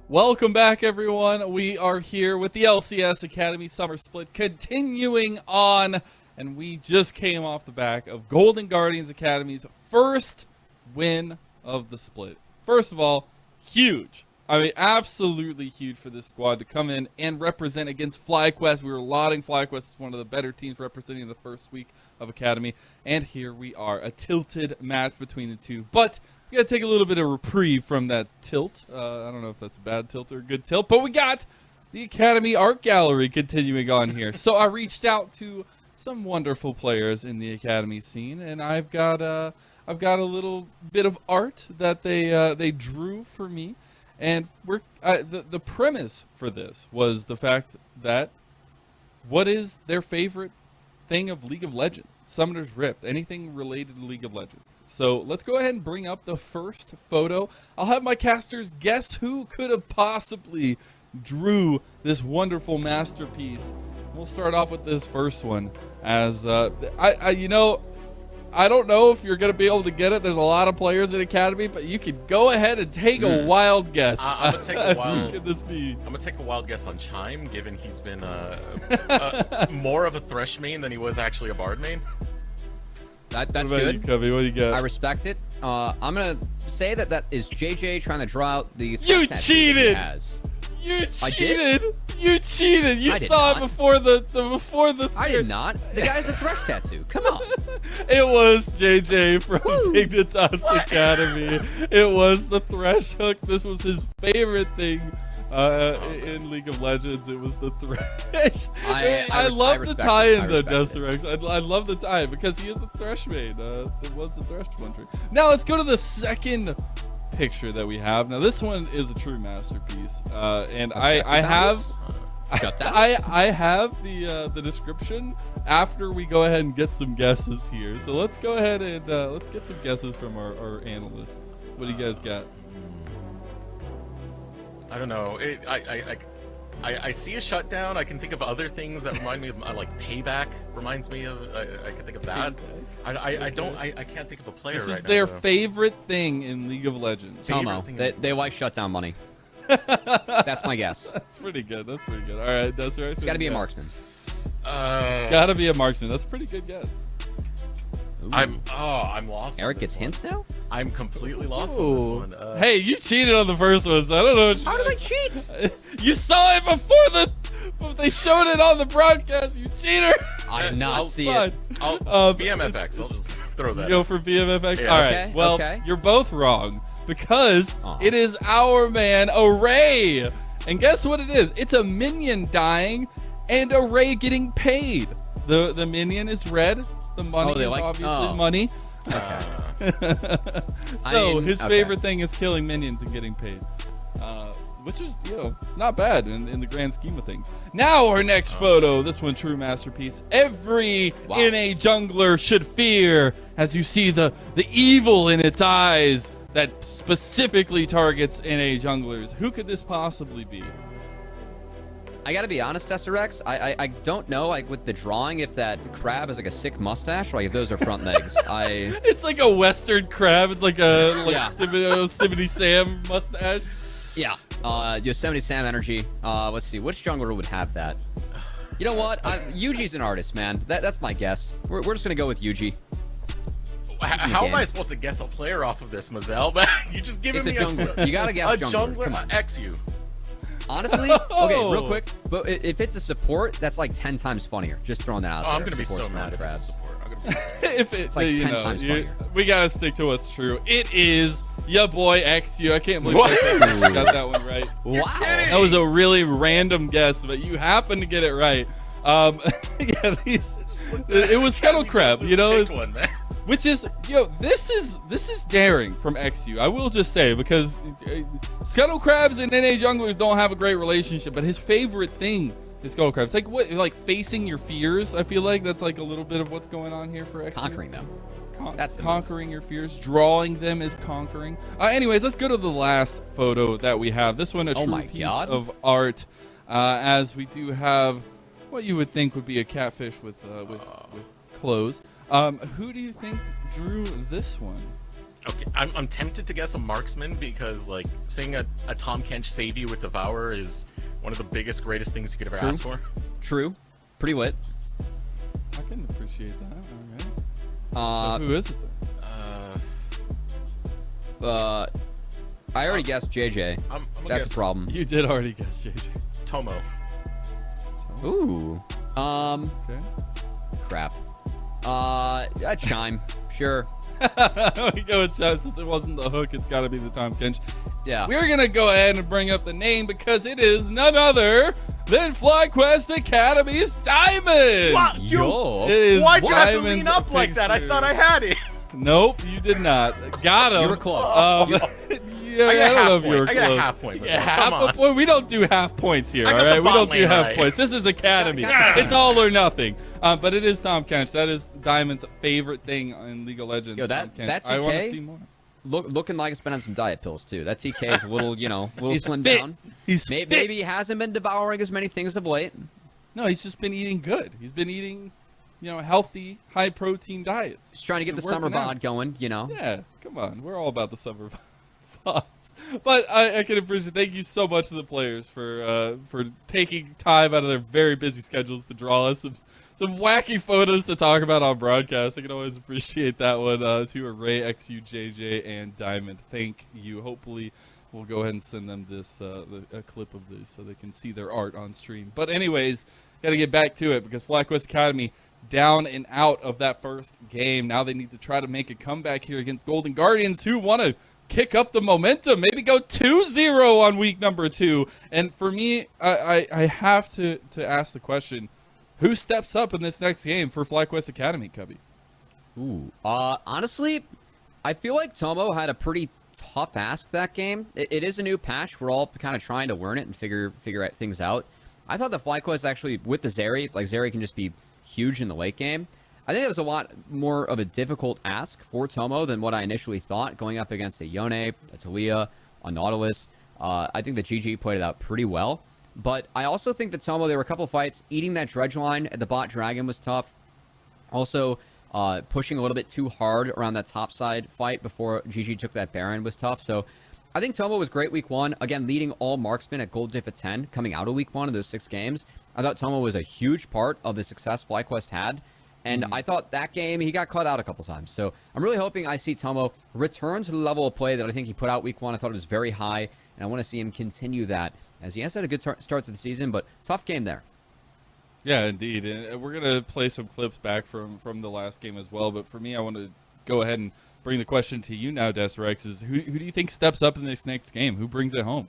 Welcome back, everyone. We are here with the LCS Academy Summer Split continuing on, and we just came off the back of Golden Guardians Academy's first win of the split. First of all, huge. I mean, absolutely huge for this squad to come in and represent against FlyQuest. We were lauding FlyQuest as one of the better teams representing the first week of Academy, and here we are, a tilted match between the two. But we got to take a little bit of reprieve from that tilt. I don't know if that's a bad tilt or a good tilt, but we got the Academy Art Gallery continuing on here. So I reached out to some wonderful players in the Academy scene, and I've got a little bit of art that they drew for me. And the premise for this was the fact that what is their favorite thing of League of Legends? Summoner's Rift, anything related to League of Legends. So let's go ahead and bring up the first photo. I'll have my casters guess who could have possibly drew this wonderful masterpiece. We'll start off with this first one. As I don't know if you're going to be able to get it. There's a lot of players in Academy, but you could go ahead and take a wild guess. I'm going to take a wild. Who could this be? I'm going to take a wild guess on Chime, given he's been more of a Thresh main than he was actually a Bard main. That's what about good. You, Cubby? What do you got? I respect it. I'm going to say that is JJ trying to draw out the... You cheated! You cheated! You cheated! You saw it before the I did not. The guy has a Thresh tattoo. Come on. It was JJ from Dignitas Academy. It was the Thresh hook. This was his favorite thing in League of Legends. It was the Thresh. I love the tie-in though, Deserex. I love the tie-in because he is a Thresh main. It was the Thresh one. Now let's go to the second picture that we have. Now this one is a true masterpiece, and I have the description after we go ahead and get some guesses here. So let's go ahead and let's get some guesses from our analysts. What do you guys got? I don't know. I see a shutdown. I can think of other things that remind me of like Payback. Reminds me of. I can think of that. I can't think of a player. This is their favorite thing in League of Legends. Tomo. They like shutdown money. That's my guess. That's pretty good. All right, Desiree. It's got to be a marksman. It's got to be a marksman. That's a pretty good guess. Ooh. I'm lost. Eric gets hints now? I'm completely lost on this one. Hey, you cheated on the first one, so I don't know what you How did I cheat? You saw it before they showed it on the broadcast, you cheater! I did not see it. BMFX, I'll just throw that. Go for BMFX? Yeah. All right, well, you're both wrong because it is our man, Array. And guess what it is? It's a minion dying and Array getting paid. The minion is red. The money is obviously money. Okay. So his favorite thing is killing minions and getting paid, which is not bad in the grand scheme of things. Now our next photo, this one true masterpiece. Every NA jungler should fear as you see the evil in its eyes that specifically targets NA junglers. Who could this possibly be? I gotta be honest, Deserex, I don't know, like, with the drawing, if that crab has like a sick mustache or like if those are front legs. It's like a Western crab. It's like a Yosemite Sam mustache. Yeah, Yosemite Sam energy. Let's see, which jungler would have that? You know what? Yuji's an artist, man. That's my guess. We're just gonna go with Yuji. How am I supposed to guess a player off of this, Mazel? You just giving me a jungler. You gotta guess a jungler. X you. Honestly, okay, real quick, but if it's a support, that's like 10 times funnier. Just throwing that out there. I'm gonna be so mad if it's a support. If it's like 10 times funnier. We gotta stick to what's true. It is ya boy XU. I can't believe I got that one right. Wow, that was a really random guess, but you happened to get it right. Yeah, it was Scuttle Crab. Which is, this is daring from XU. I will just say, because Scuttle Crabs and NA junglers don't have a great relationship, but his favorite thing is Scuttle Crabs. Like facing your fears. I feel like that's like a little bit of what's going on here for XU. Conquering them. That's conquering your fears. Drawing them is conquering. Anyways, let's go to the last photo that we have. This one, a true piece of art, as we do have what you would think would be a catfish with clothes. Who do you think drew this one? Okay, I'm tempted to guess a marksman because like seeing a Tom Kench save you with Devour is one of the biggest, greatest things you could ever True. ask for. True. Pretty lit. I can appreciate that. All right. So who is it then? I already guessed JJ. I'm gonna That's guess a problem. You did already guess JJ. Tomo. Ooh. Okay. Crap. A Chime. Sure. We go with Chime. Since it wasn't the hook, it's got to be the Tom Kench. Yeah. We're going to go ahead and bring up the name because it is none other than FlyQuest Academy's Diamond. What? Yo. It is Why'd you have to Diamond's lean up like that? I picture. thought I had it. Nope, you did not. Got him. You were close. Yeah, I don't know if you were I close. got a half point. Yeah, Come half on. a point. We don't do half points here, I all got the right? We bot don't do lane half right. points. This is Academy. Yeah. It's all or nothing. But it is Tom Kench. That is Diamond's favorite thing in League of Legends. Yo, Tom Kench. that's I want to okay. see more. Looking like it's been on some diet pills too. That TK is a little, little He's slimmed fit. down. He's Maybe, fit. maybe he hasn't been devouring as many things of late. No, he's just been eating good. He's been eating, healthy, high protein diets. He's trying to get the Been summer working out. bod going. Yeah, come on. We're all about the summer thoughts. But I can appreciate. Thank you so much to the players for taking time out of their very busy schedules to draw us some wacky photos to talk about on broadcast. I can always appreciate that one to Array, XU, JJ, and Diamond. Thank you. Hopefully, we'll go ahead and send them this a clip of this so they can see their art on stream. But anyways, got to get back to it because FlyQuest Academy down and out of that first game. Now they need to try to make a comeback here against Golden Guardians, who want to kick up the momentum, maybe go 2-0 on week number 2. And for me, I have to ask the question, who steps up in this next game for FlyQuest Academy, Cubby? Ooh. Honestly, I feel like Tomo had a pretty tough ask that game. It is a new patch. We're all kind of trying to learn it and figure things out. I thought the FlyQuest actually, with the Zeri, like Zeri can just be huge in the late game. I think it was a lot more of a difficult ask for Tomo than what I initially thought, going up against a Yone, a Talia, a Nautilus. I think the GG played it out pretty well. But I also think that Tomo, there were a couple fights, eating that dredge line at the bot dragon was tough. Also, pushing a little bit too hard around that top side fight before GG took that Baron was tough. So I think Tomo was great week 1. Again, leading all marksmen at gold diff at 10 coming out of week 1 of those 6 games. I thought Tomo was a huge part of the success FlyQuest had. And I thought that game, he got caught out a couple times. So I'm really hoping I see Tomo return to the level of play that I think he put out week 1. I thought it was very high, and I want to see him continue that, as he has had a good start to the season, but tough game there. Yeah, indeed. And we're going to play some clips back from the last game as well. But for me, I want to go ahead and bring the question to you now, Desrex, is who do you think steps up in this next game? Who brings it home?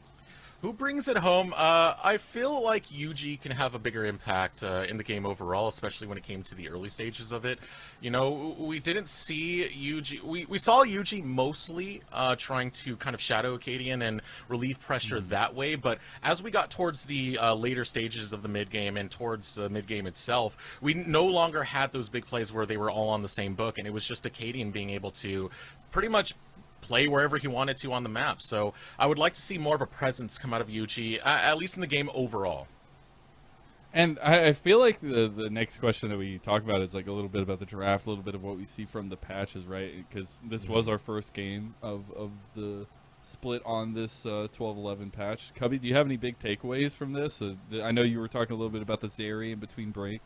Who brings it home? I feel like Yuji can have a bigger impact in the game overall, especially when it came to the early stages of it. You know, we didn't see Yuji... We saw Yuji mostly trying to kind of shadow Acadian and relieve pressure that way, but as we got towards the later stages of the mid-game and towards the mid-game itself, we no longer had those big plays where they were all on the same book, and it was just Acadian being able to pretty much play wherever he wanted to on the map. So I would like to see more of a presence come out of Yuji, at least in the game overall. And I feel like the next question that we talk about is like a little bit about the draft, a little bit of what we see from the patches, right? Because this was our first game of the split on this 12-11 patch. Cubby, do you have any big takeaways from this? I know you were talking a little bit about the Zeri in between break.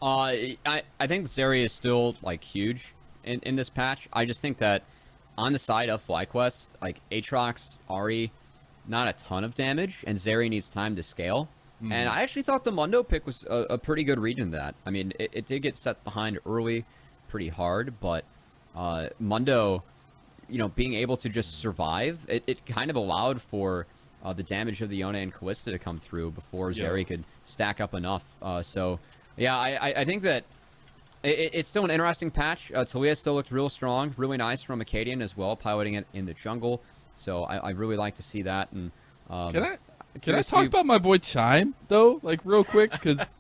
I think Zeri is still like huge in this patch. I just think that on the side of FlyQuest, like Aatrox, Ahri, not a ton of damage, and Zeri needs time to scale. And I actually thought the Mundo pick was a pretty good read in that. I mean, it did get set behind early pretty hard, but Mundo, being able to just survive, it kind of allowed for the damage of the Yone and Callista to come through before Zeri could stack up enough. So, yeah, I think that it's still an interesting patch. Talia still looked real strong, really nice from Acadian as well, piloting it in the jungle. So I really like to see that. And Can I talk about my boy Chime though, like real quick? Because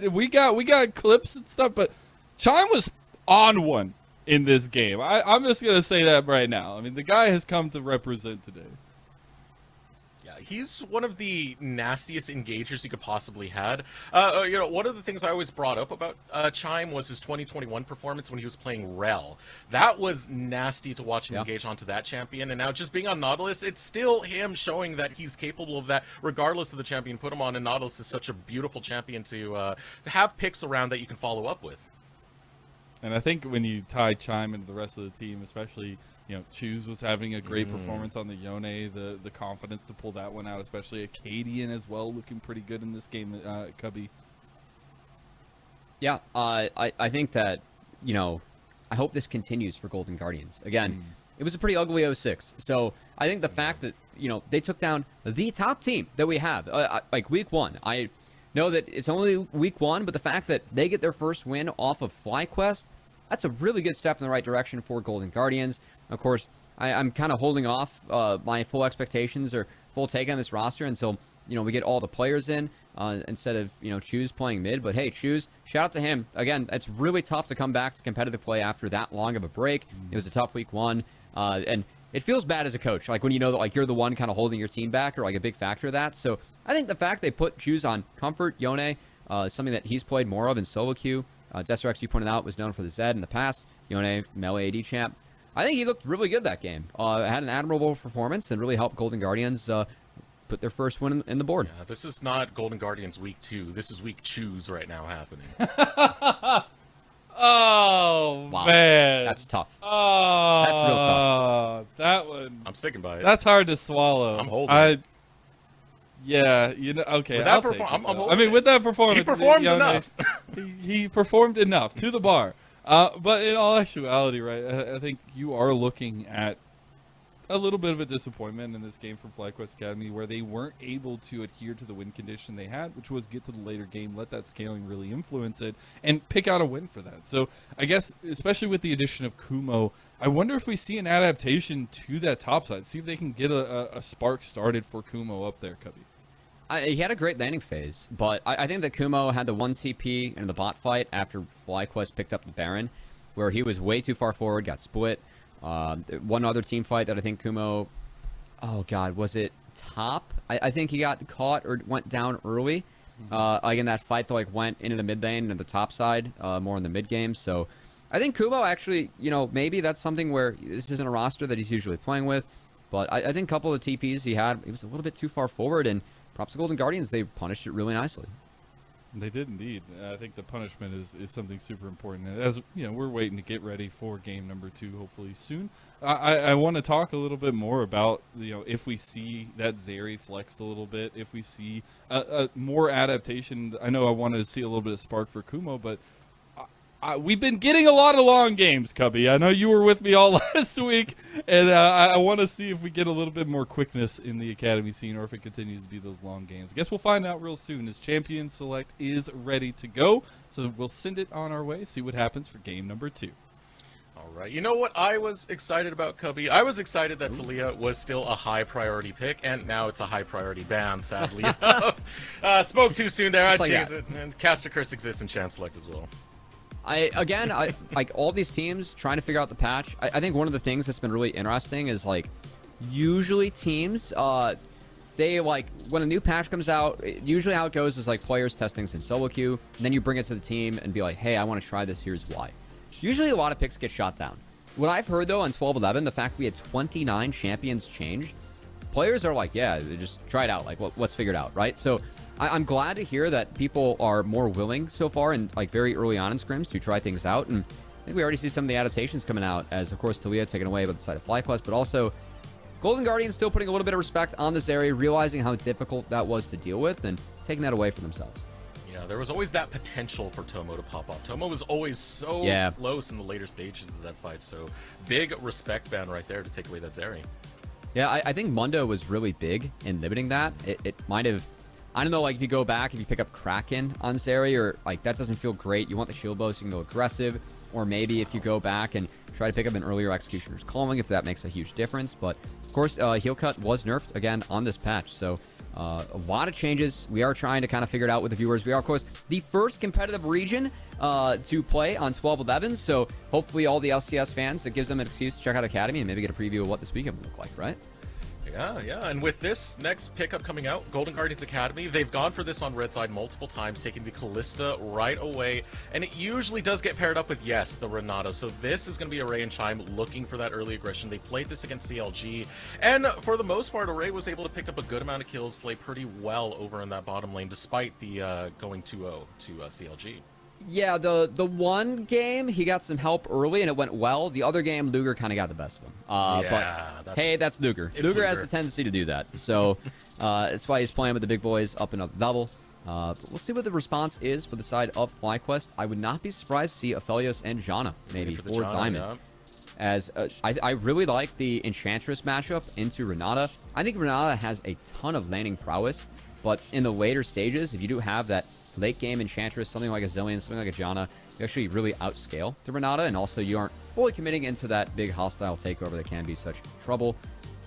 we got clips and stuff, but Chime was on one in this game. I'm just gonna say that right now. I mean, the guy has come to represent today. Yeah, he's one of the nastiest engagers you could possibly had. One of the things I always brought up about Chime was his 2021 performance when he was playing Rel. That was nasty to watch him engage onto that champion. And now just being on Nautilus, it's still him showing that he's capable of that, regardless of the champion put him on. And Nautilus is such a beautiful champion to have picks around that you can follow up with. And I think when you tie Chime into the rest of the team, especially, Choose was having a great performance on the Yone, the confidence to pull that one out, especially Acadian as well, looking pretty good in this game, Cubby. Yeah, I think that, I hope this continues for Golden Guardians. Again, it was a pretty ugly 06. So I think the fact that, they took down the top team that we have, like week 1. I know that it's only week 1, but the fact that they get their first win off of FlyQuest, that's a really good step in the right direction for Golden Guardians. Of course, I'm kind of holding off my full expectations or full take on this roster until, we get all the players in instead of, Choose playing mid. But hey, Choose, shout out to him. Again, it's really tough to come back to competitive play after that long of a break. It was a tough week 1. And it feels bad as a coach, like when you know that like you're the one kind of holding your team back or like a big factor of that. So I think the fact they put Choose on Comfort, Yone, something that he's played more of in solo queue. Deserex, you pointed out, was known for the Zed in the past. Yone, melee AD champ. I think he looked really good that game. Had an admirable performance and really helped Golden Guardians put their first win in the board. Yeah, this is not Golden Guardians week 2. This is week Choose right now happening. Oh, wow. man. That's tough. Oh, that's real tough. That one. I'm sticking by it. That's hard to swallow. I'm holding it. Yeah, okay. With I'll that take it, I'm I mean, with that performance, he performed enough. he performed enough to the bar. But in all actuality, right, I think you are looking at a little bit of a disappointment in this game from FlyQuest Academy where they weren't able to adhere to the win condition they had, which was get to the later game, let that scaling really influence it, and pick out a win for that. So I guess, especially with the addition of Kumo, I wonder if we see an adaptation to that top side, see if they can get a spark started for Kumo up there, Cubby. He had a great landing phase, but I think that Kumo had the 1 TP in the bot fight after FlyQuest picked up the Baron, where he was way too far forward, got split. One other team fight that I think Kumo, oh god, was it top? I think he got caught or went down early. Like in that fight that like went into the mid lane and the top side, more in the mid game. So I think Kumo actually, maybe that's something where this isn't a roster that he's usually playing with. But I think a couple of the TPs he had, it was a little bit too far forward, and props to Golden Guardians, they punished it really nicely. They did indeed. I think the punishment is something super important. And as we're waiting to get ready for game number 2, hopefully soon. I want to talk a little bit more about if we see that Zeri flexed a little bit, if we see a more adaptation. I know I wanted to see a little bit of spark for Kumo, but we've been getting a lot of long games, Cubby. I know you were with me all last week, and I want to see if we get a little bit more quickness in the academy scene, or if it continues to be those long games. I guess we'll find out real soon as Champion Select is ready to go. So we'll send it on our way, see what happens for game number 2. All right. You know what I was excited about, Cubby? I was excited that Talia was still a high priority pick, and now it's a high priority ban, sadly enough. Spoke too soon there. I'd change it. And Caster Curse exists in Champ Select as well. I like all these teams trying to figure out the patch. I think one of the things that's been really interesting is like usually teams they like when a new patch comes out, usually how it goes is like players test things in solo queue, and then you bring it to the team and be like, hey, I want to try this, here's why. Usually a lot of picks get shot down. What I've heard though on 12-11, the fact we had 29 champions changed, players are like, yeah, they just try it out, like let's figure it out, right? So I'm glad to hear that people are more willing so far and like very early on in scrims to try things out. And I think we already see some of the adaptations coming out as, of course, Talia taken away by the side of FlyQuest, but also Golden Guardians still putting a little bit of respect on this area, realizing how difficult that was to deal with and taking that away for themselves. Yeah, there was always that potential for Tomo to pop off. Tomo was always so close in the later stages of that fight, so big respect ban right there to take away that Zeri. Yeah, I think Mundo was really big in limiting that. It might have... I don't know, like, if you go back, if you pick up Kraken on Zeri, or, like, that doesn't feel great. You want the shield bow so you can go aggressive. Or maybe if you go back and try to pick up an earlier Executioner's Calling, if that makes a huge difference. But, of course, Heal Cut was nerfed, again, on this patch. So, a lot of changes. We are trying to kind of figure it out with the viewers. We are, of course, the first competitive region to play on 12-11. So, hopefully all the LCS fans, it gives them an excuse to check out Academy and maybe get a preview of what this weekend will look like, right? Yeah, and with this next pickup coming out, Golden Guardians Academy, they've gone for this on red side multiple times, taking the Callista right away, and it usually does get paired up with, yes, the Renata, so this is going to be Array and Chime looking for that early aggression. They played this against CLG, and for the most part, Array was able to pick up a good amount of kills, play pretty well over in that bottom lane, despite the going 2-0 to CLG. Yeah, the one game, he got some help early, and it went well. The other game, Luger kind of got the best of him. But hey, that's Luger. Luger has the tendency to do that. So that's why he's playing with the big boys up and up the double. But we'll see what the response is for the side of FlyQuest. I would not be surprised to see Aphelios and Janna, maybe, for Diamond. Yeah. As I really like the Enchantress matchup into Renata. I think Renata has a ton of laning prowess, but in the later stages, if you do have that late game Enchantress, something like a Zillion, something like a Janna, you actually really outscale the Renata, and also you aren't fully committing into that big hostile takeover that can be such trouble.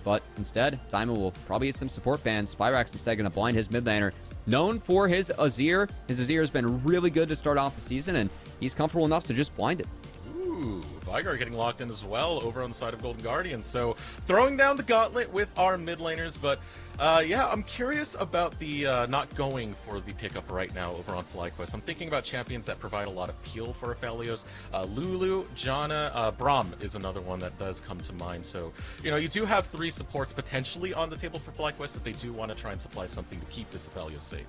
But instead, Diamond will probably get some support bans. Spyrax instead going to blind his mid laner. Known for his Azir. His Azir has been really good to start off the season, and he's comfortable enough to just blind it. Ooh, Vigar getting locked in as well over on the side of Golden Guardians. So throwing down the gauntlet with our mid laners, but yeah, I'm curious about the not going for the pickup right now over on FlyQuest. I'm thinking about champions that provide a lot of peel for Aphelios. Lulu, Janna, Braum is another one that does come to mind. So, you know, you do have 3 supports potentially on the table for FlyQuest if they do want to try and supply something to keep this Aphelios safe.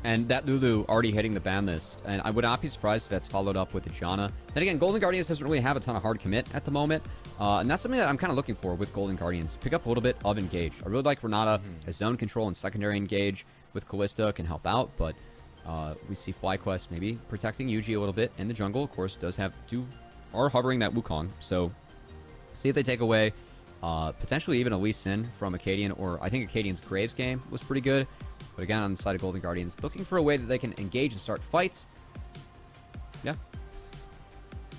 And that Lulu already hitting the ban list, and I would not be surprised if that's followed up with the Janna. Then again, Golden Guardians doesn't really have a ton of hard commit at the moment, and that's something that I'm kind of looking for with Golden Guardians. Pick up a little bit of engage. I really like Renata. His zone control and secondary engage with Callista can help out, but we see FlyQuest maybe protecting Yuji a little bit in the jungle. Of course, are hovering that Wukong, so see if they take away potentially even a Lee Sin from Acadian, or I think Acadian's Graves game was pretty good. But again, on the side of Golden Guardians, looking for a way that they can engage and start fights. Yeah.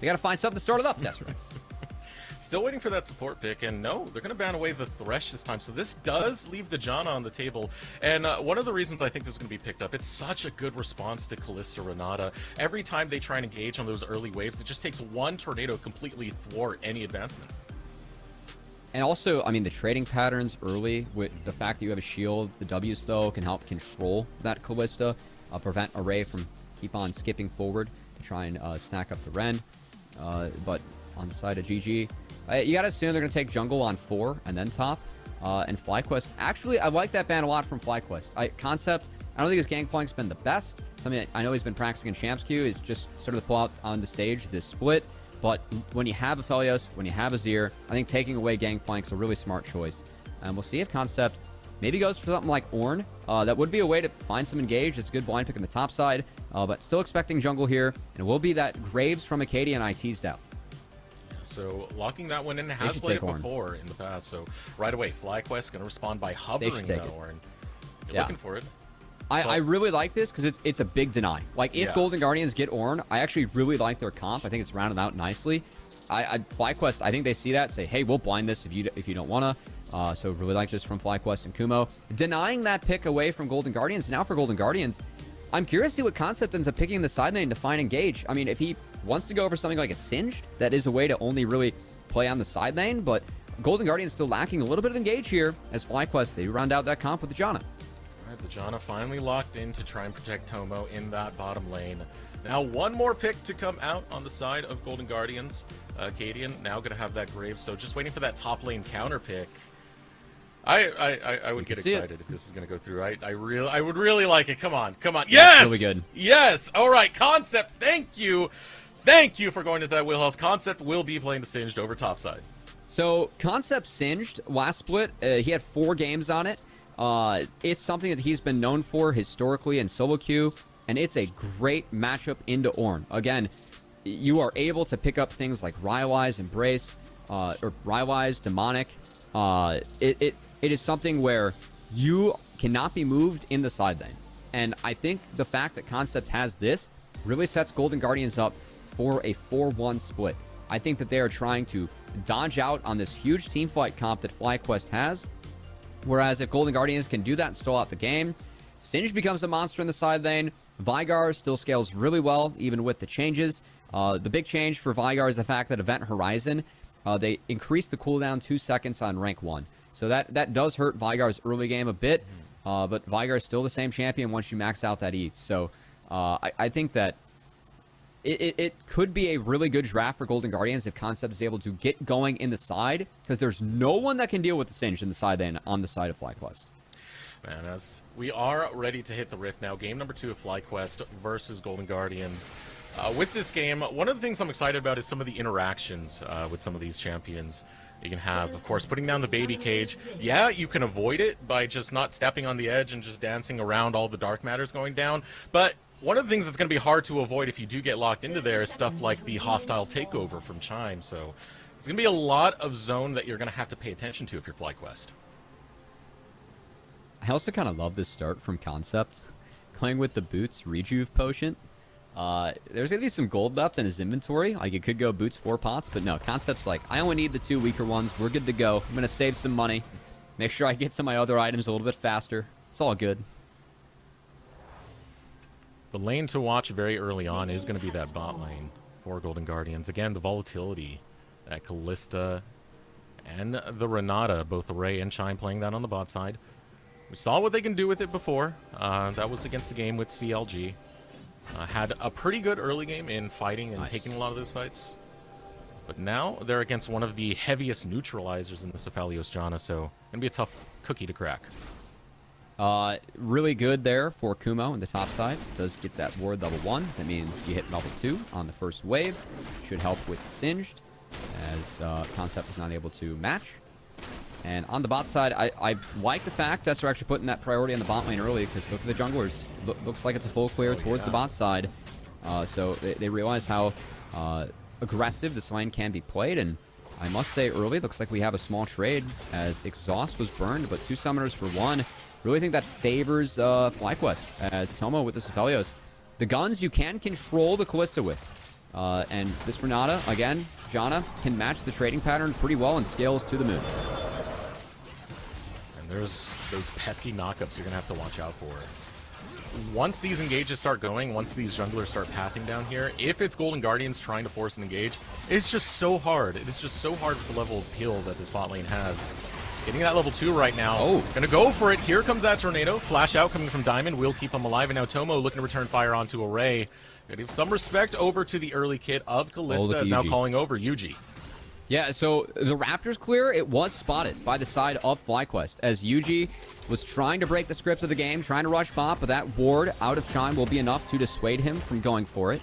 They got to find something to start it up. That's right. Still waiting for that support pick, and no, they're going to ban away the Thresh this time. So this does leave the Janna on the table. And one of the reasons I think this is going to be picked up, it's such a good response to Callista Renata. Every time they try and engage on those early waves, it just takes one tornado to completely thwart any advancement. And also, I mean, the trading patterns early with the fact that you have a shield, the W's, though, can help control that Callista, prevent Array from keep on skipping forward to try and stack up the Ren. But on the side of GG, you got to assume they're going to take jungle on 4 and then top. And FlyQuest, actually, I like that ban a lot from FlyQuest. Concept, I don't think his Gangplank's been the best. Something that I know he's been practicing in Champs Queue is just sort of the pull out on the stage, this split. But when you have Aphelios, when you have Azir, I think taking away Gangplank's a really smart choice. And we'll see if Concept maybe goes for something like Ornn. That would be a way to find some engage. It's a good blind pick on the top side. But still expecting jungle here. And it will be that Graves from Acadia, and I teased out. So locking that one in, has played it before in the past. So right away, FlyQuest going to respond by hovering that Ornn. You're looking for it. I really like this because it's a big deny. Like, if Golden Guardians get Ornn, I actually really like their comp. I think it's rounded out nicely. FlyQuest, I think they see that, say, hey, we'll blind this if you don't want to. So really like this from FlyQuest and Kumo. Denying that pick away from Golden Guardians. Now for Golden Guardians, I'm curious to see what Concept ends up picking the side lane to find engage. I mean, if he wants to go for something like a Singed, that is a way to only really play on the side lane. But Golden Guardians still lacking a little bit of engage here as FlyQuest, they round out that comp with the Janna. The Janna finally locked in to try and protect Tomo in that bottom lane. Now one more pick to come out on the side of Golden Guardians. Acadian now going to have that Grave, so just waiting for that top lane counter pick. I would get excited if this is going to go through. I would really like it. Come on. Yes! Really good. Yes! All right, Concept, thank you for going into that wheelhouse. Concept will be playing the Singed over topside. So Concept Singed last split, he had 4 games on it. It's something that he's been known for historically in solo queue, and it's a great matchup into Ornn. Again, you are able to pick up things like Rylai's Embrace, or Rylai's Demonic. It is something where you cannot be moved in the side lane. And I think the fact that Concept has this really sets Golden Guardians up for a 4-1 split. I think that they are trying to dodge out on this huge team fight comp that FlyQuest has. Whereas if Golden Guardians can do that and stall out the game, Singed becomes a monster in the side lane. Vigar still scales really well, even with the changes. The big change for Vigar is the fact that Event Horizon, they increased the cooldown 2 seconds on rank 1. So that does hurt Vygar's early game a bit, but Vygar is still the same champion once you max out that E. So I think that it could be a really good draft for Golden Guardians if Concept is able to get going in the side, because there's no one that can deal with the Singed in the side lane on the side of FlyQuest. Man, as we are ready to hit the rift now, game number 2 of FlyQuest versus Golden Guardians. With this game, one of the things I'm excited about is some of the interactions with some of these champions. You can have, of course, putting down the baby cage. Yeah, you can avoid it by just not stepping on the edge and just dancing around all the dark matters going down, but one of the things that's going to be hard to avoid if you do get locked into there is stuff like the hostile takeover from Chime. So it's going to be a lot of zone that you're going to have to pay attention to if you're FlyQuest. I also kind of love this start from Concept. Playing with the Boots Rejuve Potion. There's going to be some gold left in his inventory. Like, it could go Boots 4 pots, but no, Concept's like, I only need the 2 weaker ones. We're good to go. I'm going to save some money. Make sure I get to my other items a little bit faster. It's all good. The lane to watch very early on is going to be that bot lane for Golden Guardians. Again, the volatility that Callista and the Renata, both Array and Chime, playing that on the bot side. We saw what they can do with it before. That was against the game with CLG. Had a pretty good early game in fighting and taking a lot of those fights. But now they're against one of the heaviest neutralizers in the Cephalios Janna, so going to be a tough cookie to crack. Really good there for Kumo in the top side. Does get that ward level 1. That means you hit level 2 on the first wave. Should help with Singed, as Concept was not able to match. And on the bot side, I like the fact that they're actually putting that priority on the bot lane early, because look at the junglers. Looks like it's a full clear towards the bot side. So they realize how aggressive this lane can be played, and I must say early, looks like we have a small trade as Exhaust was burned, but 2 summoners for 1. Really think that favors FlyQuest, as Tomo with the Cephalios. The guns you can control the Callista with. And this Renata, again, Janna, can match the trading pattern pretty well and scales to the moon. And there's those pesky knockups you're going to have to watch out for. Once these engages start going, once these junglers start pathing down here, if it's Golden Guardians trying to force an engage, it's just so hard. It is just so hard with the level of heal that this bot lane has. Getting that level 2 right now. Oh. Gonna go for it. Here comes that tornado. Flash out coming from Diamond. Will keep him alive. And now Tomo looking to return fire onto Array. Gonna give some respect over to the early kit of Callista, is now calling over Yuji. Yeah, so the Raptors clear, it was spotted by the side of FlyQuest, as Yuji was trying to break the script of the game, trying to rush bot, but that ward out of Chime will be enough to dissuade him from going for it.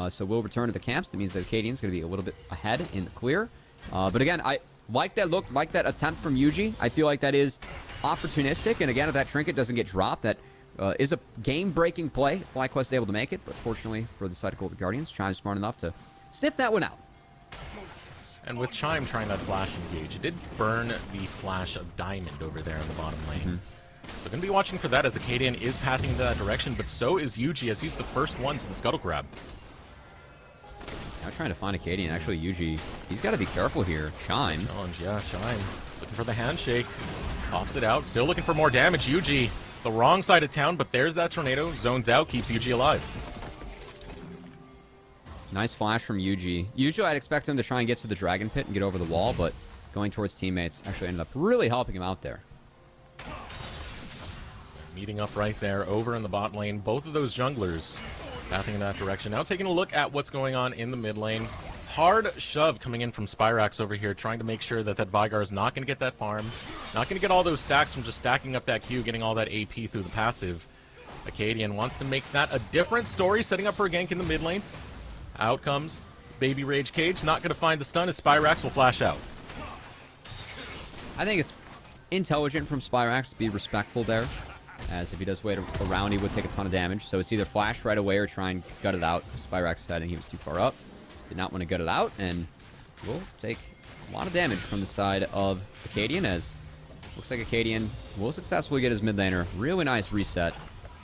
So we'll return to the camps. That means that Acadian's going to be a little bit ahead in the clear. But again, I like that look, like that attempt from Yuji. I feel like that is opportunistic, and again, if that trinket doesn't get dropped, that is a game-breaking play. FlyQuest is able to make it, but fortunately for the side of Golden Guardians, Chime's smart enough to sniff that one out. And with Chime trying that flash engage, it did burn the flash of Diamond over there in the bottom lane. So going to be watching for that, as Acadian is pathing in that direction, but so is Yuji, as he's the first one to the scuttle grab. Now trying to find Acadian. Actually, Yuji, he's got to be careful here. Chime. Challenge, yeah, Chime. Looking for the handshake. Pops it out. Still looking for more damage. Yuji, the wrong side of town, but there's that tornado. Zones out, keeps Yuji alive. Nice flash from Yuji. Usually I'd expect him to try and get to the Dragon Pit and get over the wall, but going towards teammates actually ended up really helping him out there. Meeting up right there over in the bot lane. Both of those junglers pathing in that direction. Now taking a look at what's going on in the mid lane. Hard shove coming in from Spyrax over here, trying to make sure that that Vygar is not going to get that farm. Not going to get all those stacks from just stacking up that Q, getting all that AP through the passive. Acadian wants to make that a different story, setting up for a gank in the mid lane. Out comes Baby Rage Cage. Not going to find the stun as Spyrax will flash out. I think it's intelligent from Spyrax to be respectful there, as if he does wait around, he would take a ton of damage. So it's either flash right away or try and gut it out. Spyrax said he was too far up. Did not want to gut it out, and will take a lot of damage from the side of Acadian, as looks like Acadian will successfully get his mid laner. Really nice reset.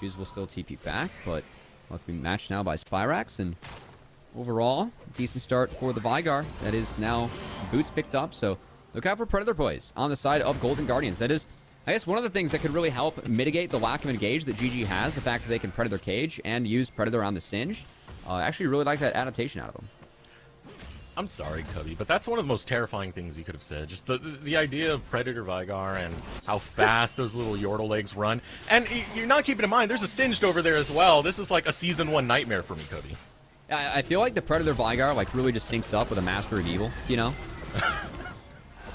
Shoes will still TP back, but let's be matched now by Spyrax, and overall, decent start for the Vygar. That is now Boots picked up, so look out for Predator plays on the side of Golden Guardians. That is, I guess, one of the things that could really help mitigate the lack of engage that GG has, the fact that they can Predator Cage and use Predator on the Singed. I actually really like that adaptation out of them. I'm sorry, Cubby, but that's one of the most terrifying things you could have said. Just the idea of Predator Vigar and how fast those little Yordle legs run. And you're not keeping in mind, there's a Singed over there as well. This is like a Season 1 nightmare for me, Cubby. I feel like the Predator Vigar like really just syncs up with a Master of Evil, you know?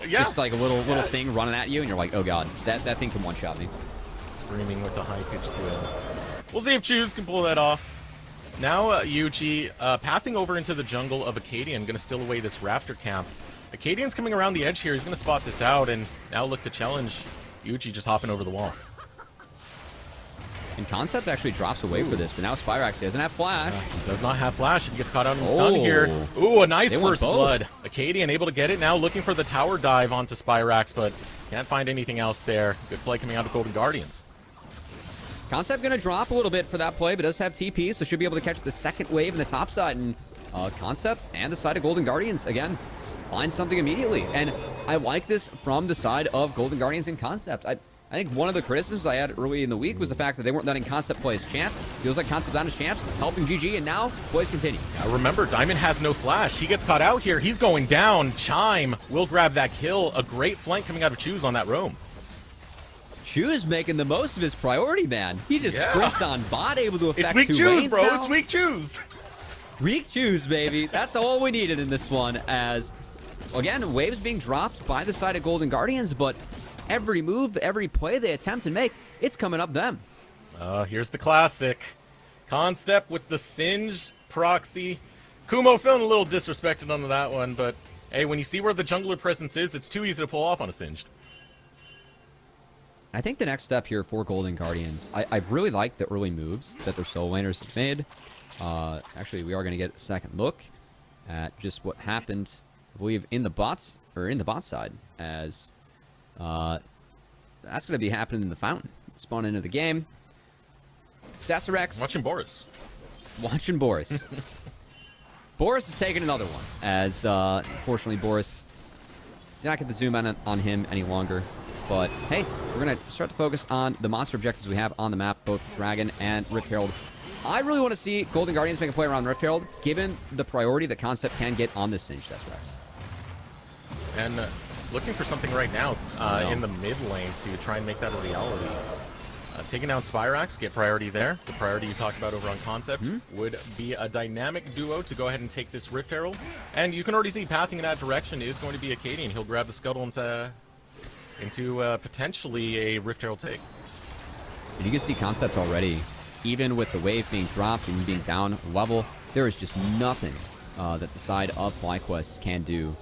Yeah. Just like a little thing running at you, and you're like, oh god, that thing can one-shot me. Screaming with the high-pitched thrill. We'll see if Choose can pull that off. Now Yuji pathing over into the jungle of Acadian, going to steal away this Raptor camp. Acadian's coming around the edge here. He's going to spot this out and now look to challenge Yuji just hopping over the wall. And Concept actually drops away for this, but now Spyrax doesn't have Flash. He does not have Flash. He gets caught out in the stun here. Ooh, a nice first blood. Acadian able to get it now, looking for the tower dive onto Spyrax, but can't find anything else there. Good play coming out of Golden Guardians. Concept going to drop a little bit for that play, but does have TP, so should be able to catch the second wave in the top side. And Concept and the side of Golden Guardians, again, find something immediately. And I like this from the side of Golden Guardians and Concept. I think one of the criticisms I had early in the week was the fact that they weren't letting Concept play as champs. Feels like Concept down as champs, helping GG, and now boys continue. Now remember, Diamond has no Flash. He gets caught out here. He's going down. Chime will grab that kill. A great flank coming out of Choose on that roam. Choose making the most of his priority, man. He just sprints on bot, able to affect it's weak two Choose, bro. now. It's weak Choose. Weak Choose, baby. That's all we needed in this one. As, again, waves being dropped by the side of Golden Guardians, but every move, every play they attempt to make, it's coming up them. Here's the classic. Concept with the Singed proxy. Kumo feeling a little disrespected on that one, but hey, when you see where the jungler presence is, it's too easy to pull off on a Singed. I think the next step here for Golden Guardians, I really like the early moves that their solo laners have made. Actually, we are going to get a second look at just what happened, I believe, in the bot side, as that's going to be happening in the fountain. Spawn into the game. Deserex. Watching Boris. Watching Boris. Boris is taking another one, as unfortunately Boris did not get the zoom on him any longer. But hey, we're going to start to focus on the monster objectives we have on the map, both Dragon and Rift Herald. I really want to see Golden Guardians make a play around Rift Herald, given the priority that Concept can get on this Singed Deserex. And looking for something right now in the mid lane to try and make that a reality. Taking down Spyrax, get priority there. The priority you talked about over on Concept would be a dynamic duo to go ahead and take this Rift Herald. And you can already see pathing in that direction is going to be Acadian. He'll grab the Scuttle into potentially a Rift Herald take. And you can see Concept already, even with the wave being dropped and being down level, there is just nothing that the side of FlyQuest can do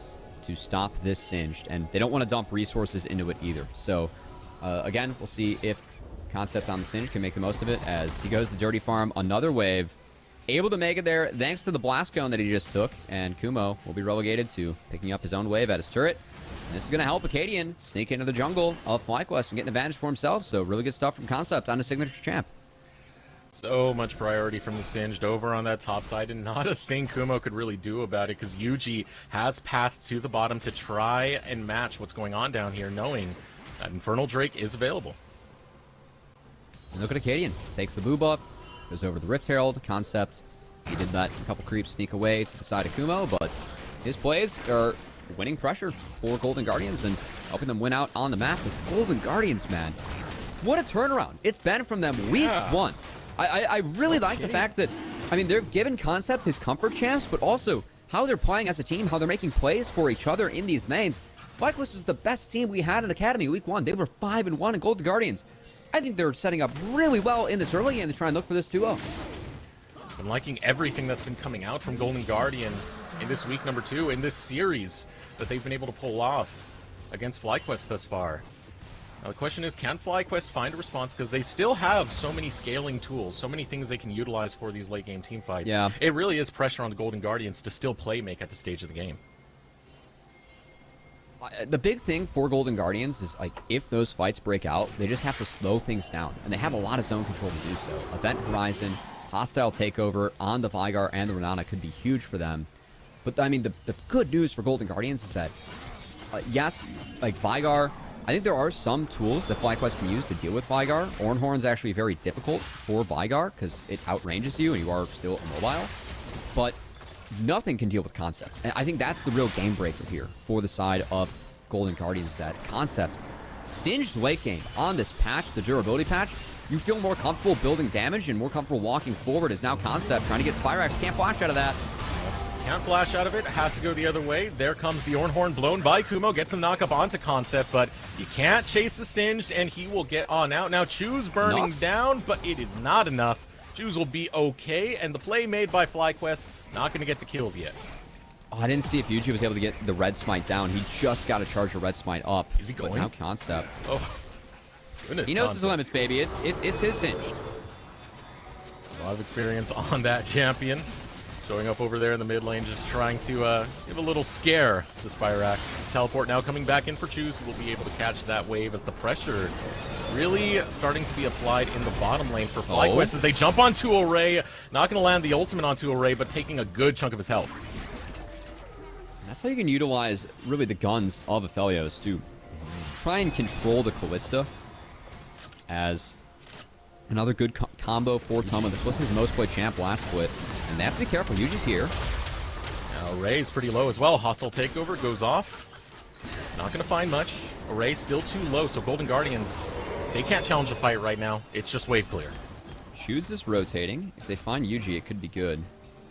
to stop this Singed, and they don't want to dump resources into it either. So again, we'll see if Concept on the Singed can make the most of it as he goes to Dirty Farm, another wave, able to make it there thanks to the blast cone that he just took, and Kumo will be relegated to picking up his own wave at his turret. This is going to help Acadian sneak into the jungle of FlyQuest and get an advantage for himself. So really good stuff from Concept on his signature champ. So much priority from the Singed over on that top side, and not a thing Kumo could really do about it, because Yuji has pathed to the bottom to try and match what's going on down here, knowing that Infernal Drake is available. And look at Acadian. Takes the boo buff, goes over the Rift Herald. Concept, he did that a couple creeps sneak away to the side of Kumo, but his plays are winning pressure for Golden Guardians and helping them win out on the map. As Golden Guardians, man, what a turnaround it's been from them week one. I really like the fact that, I mean, they've given Concept his comfort champs, but also how they're playing as a team, how they're making plays for each other in these lanes. FlyQuest was the best team we had in Academy week one. They were 5-1 in Golden Guardians. I think they're setting up really well in this early game to try and look for this 2-0. I'm liking everything that's been coming out from Golden Guardians in this week number 2, in this series that they've been able to pull off against FlyQuest thus far. Now the question is, can FlyQuest find a response? Because they still have so many scaling tools, so many things they can utilize for these late game team fights. Yeah. It really is pressure on the Golden Guardians to still play make at the stage of the game. The big thing for Golden Guardians is, like, if those fights break out, they just have to slow things down. And they have a lot of zone control to do so. Event Horizon, hostile takeover on the Vigar and the Renata could be huge for them. But, I mean, the good news for Golden Guardians is that, yes, like, Vigar, I think there are some tools that FlyQuest can use to deal with Vigar. Ornhorn's actually very difficult for Vigar because it outranges you and you are still immobile. But nothing can deal with Concept. And I think that's the real game breaker here for the side of Golden Guardians, that Concept singed late game on this patch, the durability patch. You feel more comfortable building damage and more comfortable walking forward, as now Concept trying to get Spyrax. Can't flash out of that. Can't flash out of it, has to go the other way. There comes the Ornhorn blown by Kumo, gets the knock up onto Concept, but you can't chase the Singed, and he will get on out. Now Chu's burning down, but it is not enough. Chu's will be okay, and the play made by FlyQuest, not going to get the kills yet. Oh, I didn't see if Yuji was able to get the red smite down. He just got to charge a red smite up. Is he going? But now Concept. Oh, goodness. He knows his limits, baby. It's his Singed. A lot of experience on that champion. Showing up over there in the mid lane, just trying to give a little scare to Spyrax. Teleport now coming back in for Chus, who will be able to catch that wave as the pressure really starting to be applied in the bottom lane for FlyQuest as they jump onto Array. Not going to land the ultimate onto Array, but taking a good chunk of his health. That's how you can utilize, really, the guns of Aphelios to try and control the Callista as another good combo for Toma. This was his most played champ last split. And they have to be careful. Yuji's here. Now Array's pretty low as well. Hostile takeover goes off. Not going to find much. Array's still too low, so Golden Guardians, they can't challenge the fight right now. It's just wave clear. Shoes is rotating. If they find Yuji, it could be good.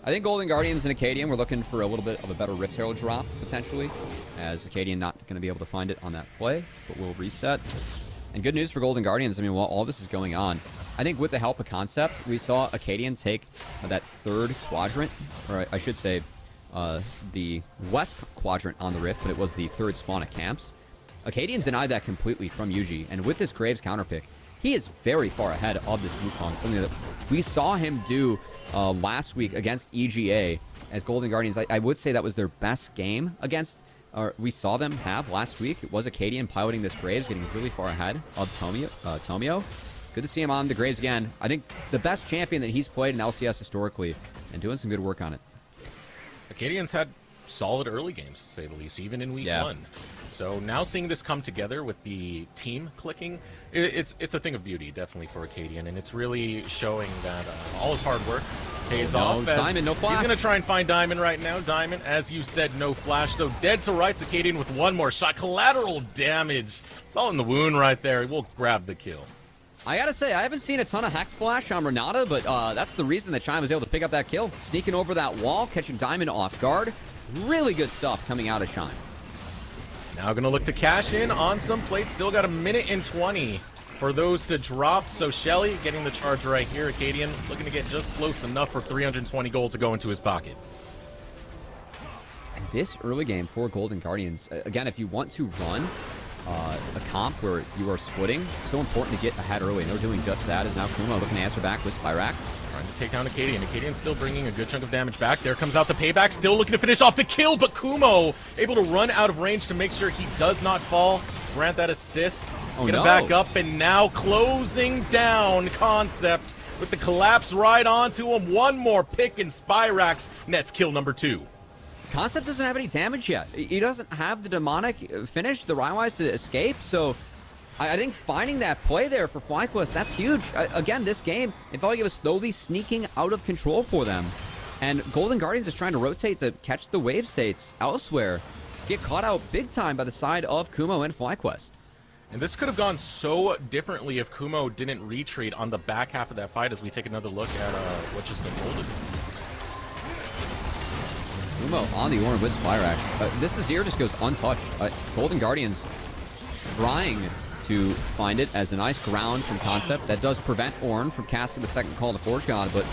I think Golden Guardians and Acadian, we're looking for a little bit of a better Rift Herald drop, potentially, as Acadian not going to be able to find it on that play, but we'll reset. And good news for Golden Guardians, I mean, while all this is going on, I think with the help of Concept, we saw Acadian take that third quadrant, or I should say the west quadrant on the Rift, but it was the third spawn of camps. Acadian denied that completely from Yuji, and with this Graves counterpick, he is very far ahead of this Wukong, something that we saw him do last week against EGA as Golden Guardians. I would say that was their best game against, or we saw them have last week. It was Acadian piloting this Graves, getting really far ahead of Tomio. Good to see him on the Graves again. I think the best champion that he's played in LCS historically, and doing some good work on it. Acadian's had solid early games, to say the least, even in week one. So now seeing this come together with the team clicking, it's a thing of beauty, definitely, for Acadian, and it's really showing that all his hard work pays off. Diamond, no flash. He's going to try and find Diamond right now. Diamond, as you said, no flash. So dead to rights, Acadian with one more shot. Collateral damage. It's all in the wound right there. We'll grab the kill. I gotta say, I haven't seen a ton of Hex Flash on Renata, but that's the reason that Shine was able to pick up that kill. Sneaking over that wall, catching Diamond off guard. Really good stuff coming out of Shine. Now going to look to cash in on some plates. Still got a minute and 20 for those to drop. So Shelly getting the charge right here. Acadian looking to get just close enough for 320 gold to go into his pocket. And this early game for Golden Guardians, again, if you want to run a comp where you are splitting, so important to get ahead early, and they're doing just that. Is now Kuma looking to answer back with Spyrax. Trying to take down Acadian. Acadian still bringing a good chunk of damage back. There comes out the payback, still looking to finish off the kill, but Kumo able to run out of range to make sure he does not fall. Grant that assist. Get him back up, and now closing down Concept with the collapse right onto him. One more pick, and Spyrax nets kill number 2. Concept doesn't have any damage yet. He doesn't have the demonic finish, the Rhinewise to escape, so I think finding that play there for FlyQuest, that's huge. Again, this game, FLYA was slowly sneaking out of control for them, and Golden Guardians is trying to rotate to catch the wave states elsewhere. Get caught out big time by the side of Kumo and FlyQuest. And this could have gone so differently if Kumo didn't retreat on the back half of that fight, as we take another look at what just unfolded. Kumo on the Orn with Spyrax. This Azir just goes untouched. Golden Guardians trying to find it as a nice ground from Concept. That does prevent Orn from casting the second call to Forge God, but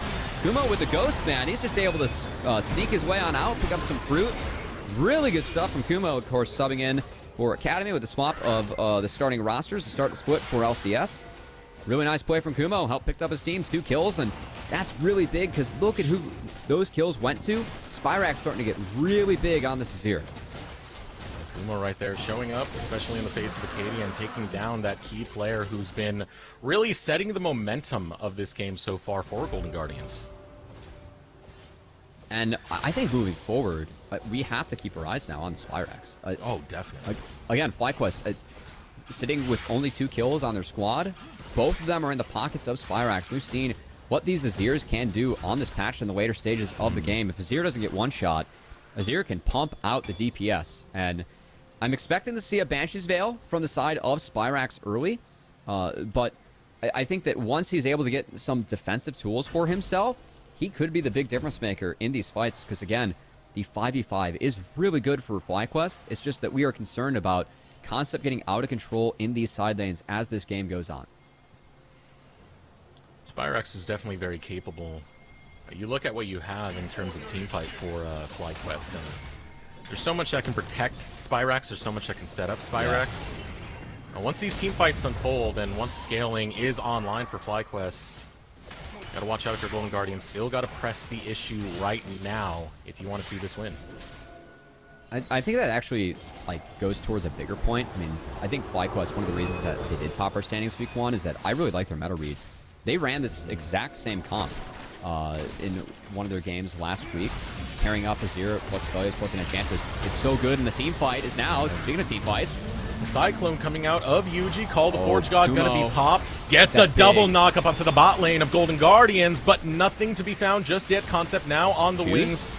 Kumo with the Ghost, man, he's just able to sneak his way on out, pick up some fruit. Really good stuff from Kumo, of course, subbing in for Academy with the swap of the starting rosters to start the split for LCS. Really nice play from Kumo. Helped pick up his team, 2 kills, and that's really big because look at who those kills went to. Spyrax starting to get really big on this Azir. Kumo right there showing up, especially in the face of Acadian, and taking down that key player who's been really setting the momentum of this game so far for Golden Guardians. And I think moving forward, we have to keep our eyes now on Spyrax. Oh, definitely. Again, FlyQuest sitting with only 2 kills on their squad. Both of them are in the pockets of Spyrax. We've seen what these Azirs can do on this patch in the later stages of the game. If Azir doesn't get one shot, Azir can pump out the DPS. And I'm expecting to see a Banshee's Veil from the side of Spyrax early. But I think that once he's able to get some defensive tools for himself, he could be the big difference maker in these fights. Because again, the 5v5 is really good for FlyQuest. It's just that we are concerned about Concept getting out of control in these side lanes as this game goes on. Spyrax is definitely very capable. You look at what you have in terms of teamfight for FlyQuest, and there's so much that can protect Spyrax, there's so much that can set up Spyrax. Yeah. Once these teamfights unfold, and once scaling is online for FlyQuest, gotta watch out for Golden Guardian. Still gotta press the issue right now if you want to see this win. I think that actually goes towards a bigger point. I mean, I think FlyQuest, one of the reasons that they did top our standings week 1 is that I really like their meta read. They ran this exact same comp in one of their games last week, pairing up Azir plus FLYA plus an Enchantress. It's so good, and the team fight is now, speaking of team fights, Cyclone coming out of Yuji, called the Forge God, Kumo. gonna be popped. Gets a double knock up onto the bot lane of Golden Guardians, but nothing to be found just yet. Concept now on the wings.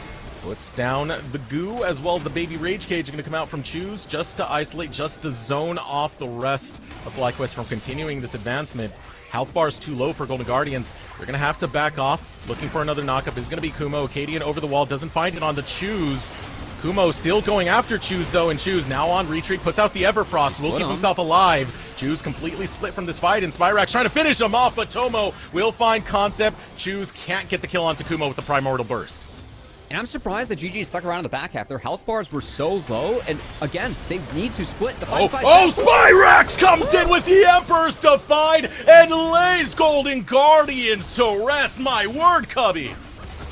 Puts down the goo, as well as the baby Rage Cage are going to come out from Choose just to isolate, just to zone off the rest of FlyQuest from continuing this advancement. Health bar is too low for Golden Guardians. They're going to have to back off. Looking for another knockup is going to be Kumo. Acadian over the wall, doesn't find it on the Choose. Kumo still going after Choose, though, and Choose now on retreat, puts out the Everfrost, will keep himself alive. Choose completely split from this fight, and Spyrax trying to finish him off, but Tomo will find Concept. Choose can't get the kill onto Kumo with the Primordial Burst. And I'm surprised that GG stuck around in the back half. Their health bars were so low, and again, they need to split the fight. Spyrax comes in with the Emperor's Defied and lays Golden Guardians to rest. My word, Cubby.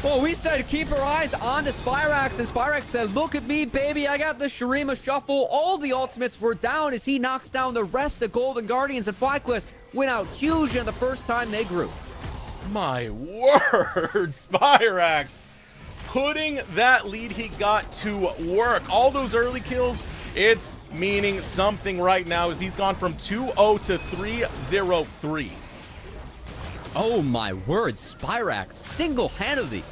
Well, we said keep our eyes on the Spyrax, and Spyrax said, look at me, baby, I got the Shurima Shuffle. All the ultimates were down as he knocks down the rest of Golden Guardians, and FlyQuest went out huge in the first time they grew. My word, Spyrax putting that lead he got to work. All those early kills, it's meaning something right now as he's gone from 2-0 to 3-0-3. Oh my word, Spyrax single-handedly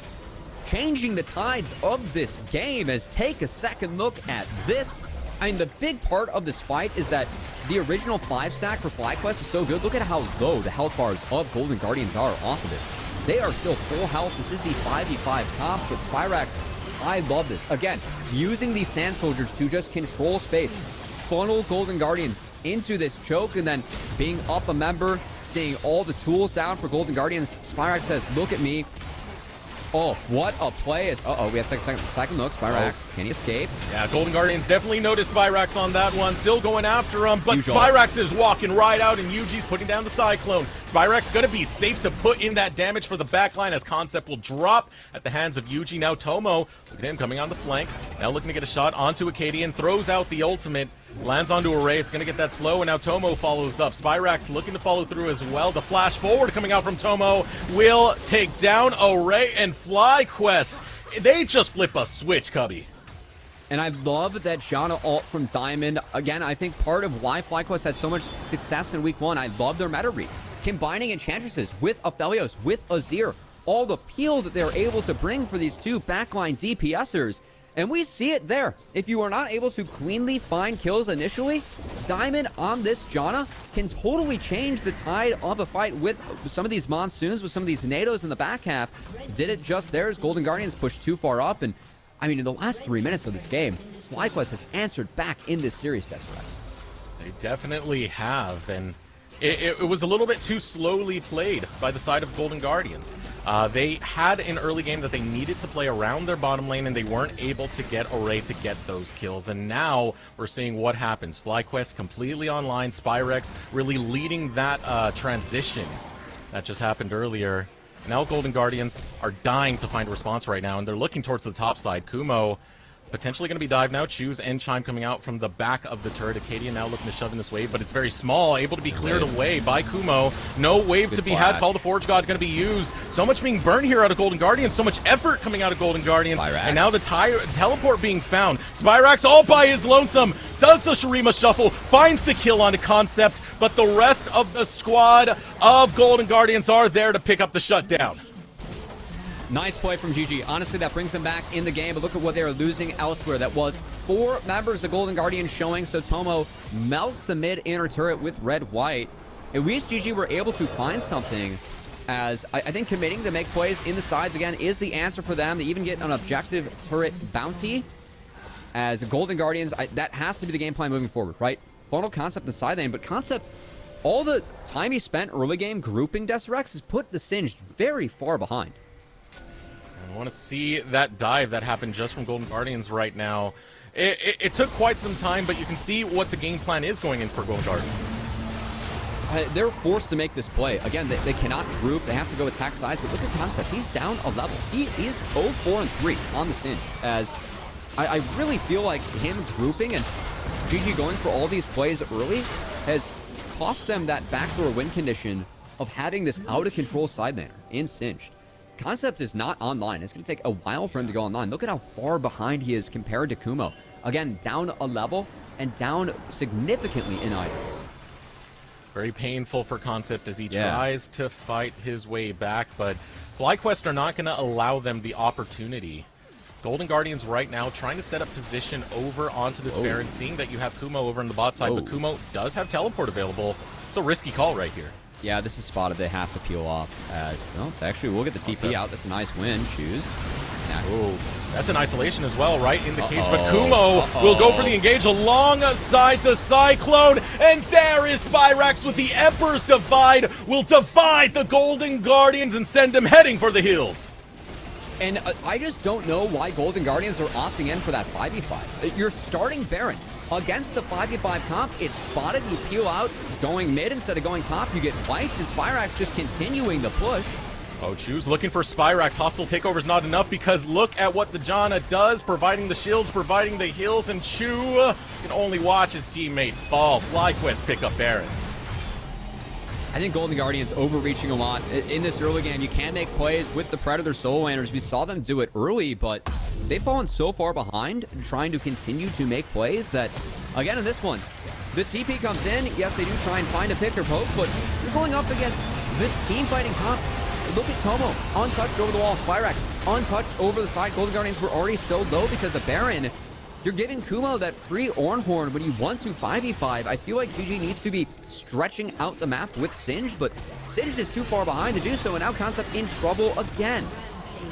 changing the tides of this game. As take a second look at this. I mean, the big part of this fight is that the original 5-stack for FlyQuest is so good. Look at how low the health bars of Golden Guardians are off of it. They are still full health. This is the 5v5 comp, but Spyrax, I love this. Again, using these Sand Soldiers to just control space, funnel Golden Guardians into this choke, and then being up a member, seeing all the tools down for Golden Guardians. Spyrax says, look at me. Oh, what a play. Uh-oh, we have to take a second look. Spyrax, can he escape? Yeah, Golden Guardians definitely noticed Spyrax on that one. Still going after him, but Spyrax is walking right out, and Yuji's putting down the Cyclone. Spyrax going to be safe to put in that damage for the backline as Concept will drop at the hands of Yuji. Now Tomo, look at him coming on the flank. Now looking to get a shot onto Acadian. Throws out the ultimate. Lands onto Array. It's going to get that slow, and now Tomo follows up. Spyrax looking to follow through as well. The flash forward coming out from Tomo will take down Array and FlyQuest. They just flip a switch, Cubby. And I love that Janna ult from Diamond. Again, I think part of why FlyQuest had so much success in week 1, I love their meta read. Combining Enchantresses with Aphelios, with Azir. All the peel that they're able to bring for these two backline DPSers. And we see it there. If you are not able to cleanly find kills initially, Diamond on this Janna can totally change the tide of a fight with some of these monsoons, with some of these nados in the back half. Did it just there as Golden Guardians pushed too far up. And I mean, in the last 3 minutes of this game, FlyQuest has answered back in this series, Deseret. They definitely have, and it was a little bit too slowly played by the side of Golden Guardians. They had an early game that they needed to play around their bottom lane, and they weren't able to get Array to get those kills. And now we're seeing what happens. FlyQuest completely online. Spyrax really leading that transition that just happened earlier. Now Golden Guardians are dying to find a response right now, and they're looking towards the top side. Kumo potentially going to be dived now. Choose and Chime coming out from the back of the turret. Acadia now looking to shove in this wave, but it's very small, able to be cleared away by Kumo. No wave to be had. Call the Forge God going to be used. So much being burned here out of Golden Guardians. So much effort coming out of Golden Guardians. Spyrax. And now the teleport being found. Spyrax all by his lonesome. does the Shurima shuffle, finds the kill on a Concept, but the rest of the squad of Golden Guardians are there to pick up the shutdown. Nice play from GG. Honestly, that brings them back in the game, but look at what they are losing elsewhere. That was 4 members of Golden Guardians showing, so Tomo melts the mid-inner turret with red-white. At least GG were able to find something, as I think committing to make plays in the sides, again, is the answer for them. They even get an objective turret bounty. As Golden Guardians, that has to be the game plan moving forward, right? Funnel Concept in the side lane, but Concept, all the time he spent early game grouping Deserex has put the Singed very far behind. I want to see that dive that happened just from Golden Guardians right now. It took quite some time, but you can see what the game plan is going in for Golden Guardians. They're forced to make this play. Again, they cannot group. They have to go attack sides, but look at Concept. He's down a level. He is 0-4-3 on the Singe, as I really feel like him grouping and GG going for all these plays early has cost them that backdoor win condition of having this out-of-control side laner in Singed. Concept is not online. It's going to take a while for him to go online. Look at how far behind he is compared to Kumo. Again, down a level and down significantly in items. Very painful for Concept as he tries to fight his way back, but FlyQuest are not going to allow them the opportunity. Golden Guardians right now trying to set up position over onto this Baron, seeing that you have Kumo over on the bot side, but Kumo does have teleport available. It's a risky call right here. Yeah, this is spotted. They have to peel off as... No, actually, we'll get the TP out. That's a nice win. Choose. Oh, that's an isolation as well, right in the cage. But Kumo will go for the engage alongside the Cyclone. And there is Spyrax with the Emperor's Divide. Will divide the Golden Guardians and send them heading for the hills. And I just don't know why Golden Guardians are opting in for that 5v5. You're starting Baron against the 5v5 comp. It's spotted. You peel out going mid instead of going top. You get wiped, and Spyrax just continuing the push. Oh, Choose looking for Spyrax. Hostile takeover is not enough because look at what the Janna does, providing the shields, providing the heals, and Chu can only watch his teammate fall. FlyQuest pick up Baron. I think Golden Guardians overreaching a lot. In this early game, you can make plays with the Predator solo laners. We saw them do it early, but they've fallen so far behind trying to continue to make plays that, again, in this one, the TP comes in. Yes, they do try and find a pick or poke, but you're going up against this team fighting comp. Look at Tomo, untouched over the wall. Spyrax, untouched over the side. Golden Guardians were already so low because of Baron. You're giving Kumo that free Ornhorn when you want to 5v5. I feel like GG needs to be stretching out the map with Singed, but Singed is too far behind to do so, and now Concept in trouble again.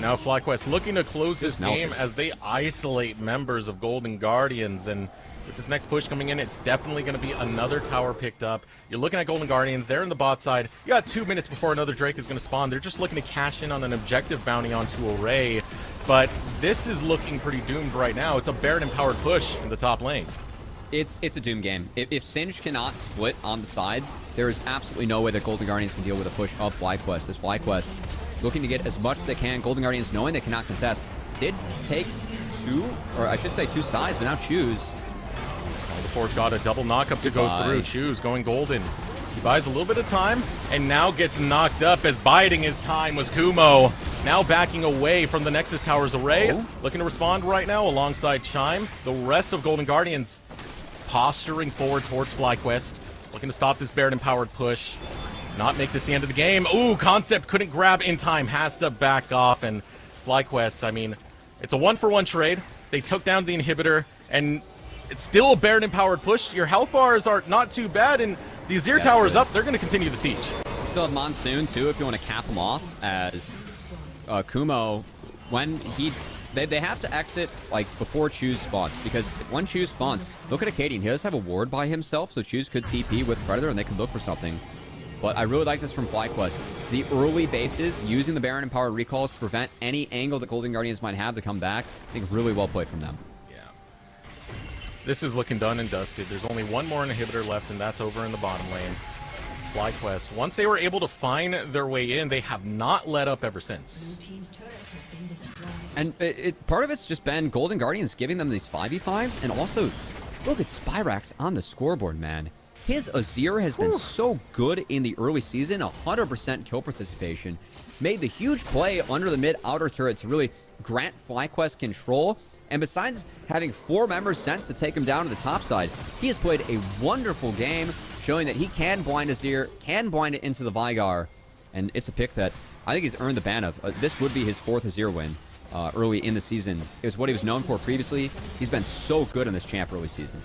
Now FlyQuest looking to close this game as they isolate members of Golden Guardians, and with this next push coming in, it's definitely going to be another tower picked up. You're looking at Golden Guardians. They're in the bot side. You got 2 minutes before another Drake is going to spawn. They're just looking to cash in on an objective bounty onto Array. But this is looking pretty doomed right now. It's a Baron-empowered push in the top lane. It's a doom game. If Singed cannot split on the sides, there is absolutely no way that Golden Guardians can deal with a push of FlyQuest. As FlyQuest looking to get as much as they can. Golden Guardians knowing they cannot contest. Did take 2 sides, but now Choose. The Forge got a double knockup to go through. Choose going golden. He buys a little bit of time and now gets knocked up as biding his time was Kumo. Now backing away from the Nexus Tower's Array. Looking to respond right now alongside Chime. The rest of Golden Guardians posturing forward towards FlyQuest. Looking to stop this Baron-empowered push. Not make this the end of the game. Ooh, Concept couldn't grab in time. Has to back off. And FlyQuest, I mean, it's a 1-for-1 trade. They took down the inhibitor and it's still a Baron-empowered push. Your health bars are not too bad, and the Azir Tower is up. They're going to continue the siege. Still have Monsoon, too, if you want to cap him off, as Kumo, when they have to exit, like, before Choose spawns, because when Choose spawns, look at Acadian. He does have a ward by himself, so Choose could TP with Predator, and they could look for something. But I really like this from FlyQuest. The early bases, using the Baron-empowered recalls to prevent any angle that Golden Guardians might have to come back, I think really well played from them. This is looking done and dusted. There's only one more inhibitor left, and that's over in the bottom lane. FlyQuest, once they were able to find their way in, they have not let up ever since. And part of it's just been Golden Guardians giving them these 5v5s, and also, look at Spyrax on the scoreboard, man. His Azir has been so good in the early season, 100% kill participation. Made the huge play under the mid-outer turret to really grant FlyQuest control. And besides having 4 members sent to take him down to the top side, he has played a wonderful game, showing that he can blind Azir, can blind it into the Veigar. And it's a pick that I think he's earned the ban of. This would be his 4th Azir win early in the season. It was what he was known for previously. He's been so good in this champ early season.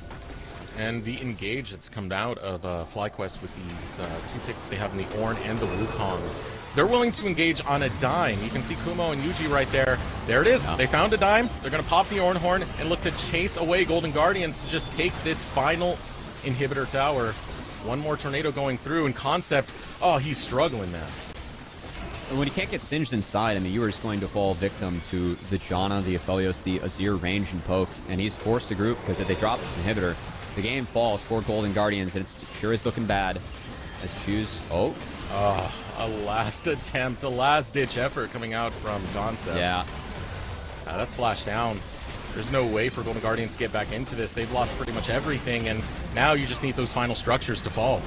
And the engage that's come out of FlyQuest with these 2 picks that they have in the Ornn and the Wukong. They're willing to engage on a dime. You can see Kumo and Yuji right there. There it is. They found a dime. They're going to pop the Ornn Horn and look to chase away Golden Guardians to just take this final inhibitor tower. One more tornado going through, and Concept, oh, he's struggling now. And when you can't get singed inside, I mean, you are just going to fall victim to the Janna, the Aphelios, the Azir range and poke, and he's forced to group because if they drop this inhibitor, the game falls for Golden Guardians, and it sure is looking bad. As Choose, a last attempt, a last-ditch effort coming out from Concept. Yeah. That's flashed down. There's no way for Golden Guardians to get back into this. They've lost pretty much everything, and now you just need those final structures to fall.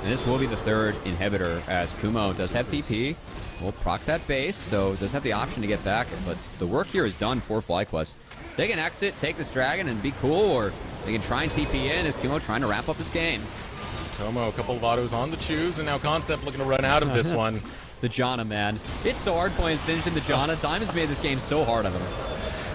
And this will be the 3rd inhibitor, as Kumo does have TP. Will proc that base, so does have the option to get back, but the work here is done for FlyQuest. They can exit, take this dragon, and be cool, or they can try and TP in as Kumo trying to wrap up this game. Tomo, a couple of autos on the Choose, and now Concept looking to run out of this one. The Janna, man. It's so hard playing Singed in the Janna. Diamond's made this game so hard on him.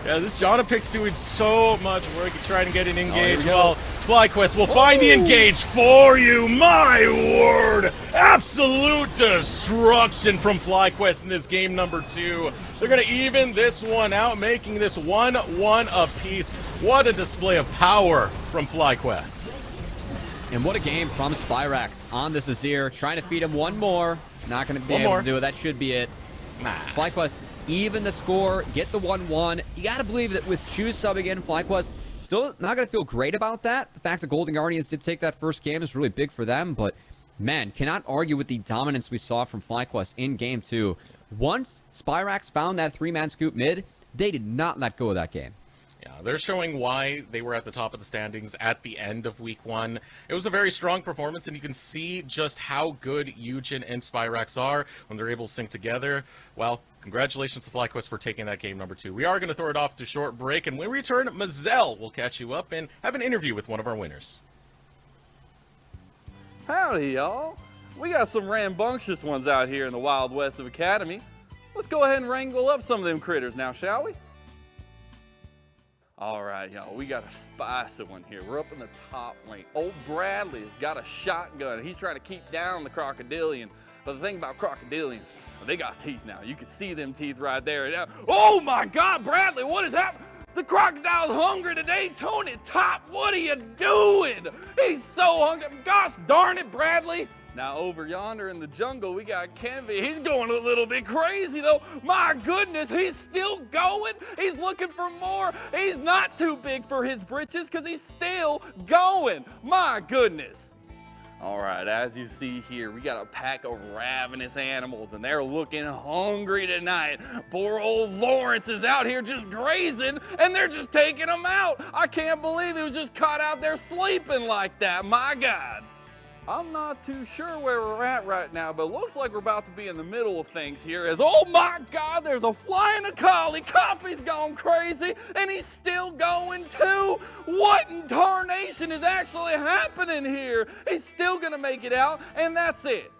Yeah, this Janna pick's doing so much work to try and get an engage. Well, FlyQuest will find the engage for you. My word! Absolute destruction from FlyQuest in this game number 2. They're going to even this one out, making this 1-1 apiece. What a display of power from FlyQuest. And what a game from Spyrax on this Azir. Trying to feed him one more. Not going to be able to do it. That should be it. FlyQuest even the score, get the 1-1. You got to believe that with Choose subbing in, FlyQuest still not going to feel great about that. The fact that Golden Guardians did take that first game is really big for them, but man, cannot argue with the dominance we saw from FlyQuest in game 2. Once Spyrax found that 3-man scoop mid, they did not let go of that game. Yeah, they're showing why they were at the top of the standings at the end of week 1. It was a very strong performance, and you can see just how good Eugen and Spyrax are when they're able to sync together. Well, congratulations to FlyQuest for taking that game number 2. We are going to throw it off to short break, and when we return, Mazel will catch you up and have an interview with one of our winners. Howdy, y'all. We got some rambunctious ones out here in the Wild West of Academy. Let's go ahead and wrangle up some of them critters now, shall we? All right, y'all, we got a spicy one here. We're up in the top lane. Old Bradley has got a shotgun. He's trying to keep down the crocodilian. But the thing about crocodilians, they got teeth now. You can see them teeth right there. Oh my God, Bradley, what is happening? The crocodile's hungry today. Tony Top, what are you doing? He's so hungry. Gosh darn it, Bradley. Now over yonder in the jungle, we got Kenvi. He's going a little bit crazy though. My goodness, he's still going. He's looking for more. He's not too big for his britches because he's still going. My goodness. All right, as you see here, we got a pack of ravenous animals, and they're looking hungry tonight. Poor old Lawrence is out here just grazing, and they're just taking him out. I can't believe he was just caught out there sleeping like that. My God. I'm not too sure where we're at right now, but it looks like we're about to be in the middle of things here as, oh my God, there's a flying collie. Coffee's gone crazy, and he's still going too. What in tarnation is actually happening here? He's still gonna make it out, and that's it.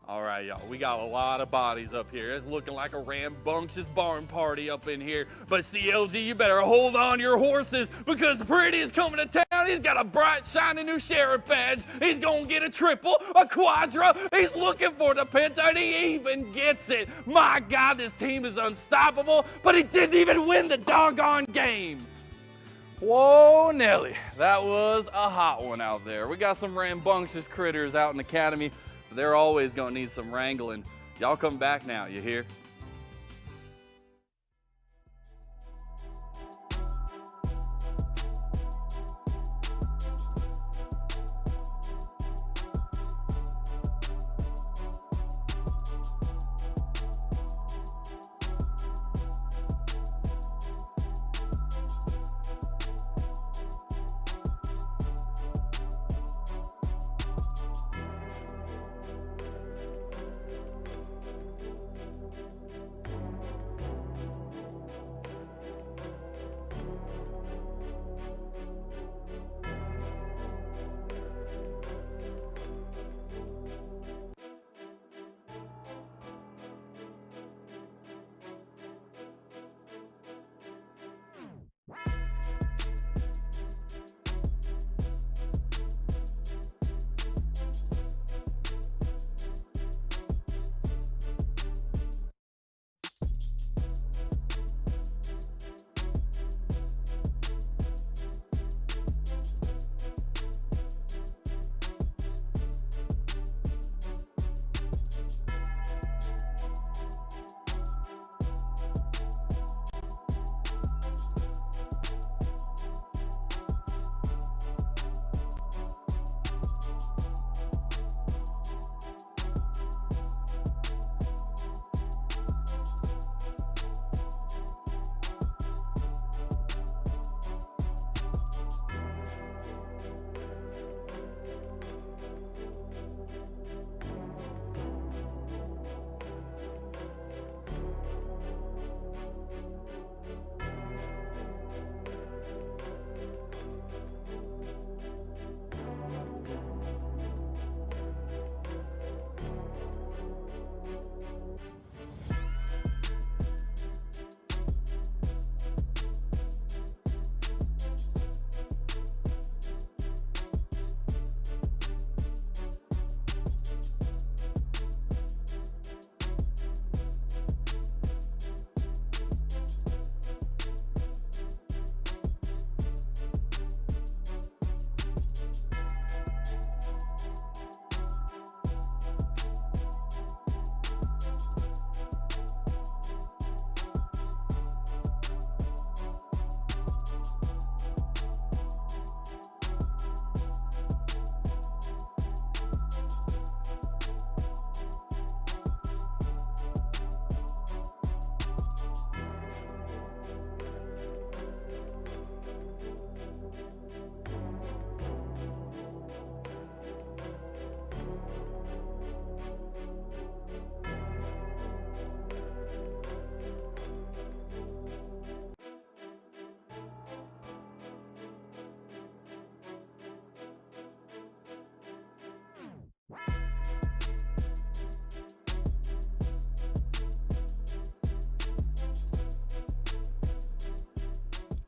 All right, y'all, we got a lot of bodies up here. It's looking like a rambunctious barn party up in here. But CLG, you better hold on your horses because Pretty is coming to town. He's got a bright, shiny new sheriff badge. He's going to get a triple, a quadra. He's looking for the penta, and he even gets it. My God, this team is unstoppable, but he didn't even win the doggone game. Whoa, Nelly, that was a hot one out there. We got some rambunctious critters out in the academy. They're always gonna need some wrangling. Y'all come back now, you hear?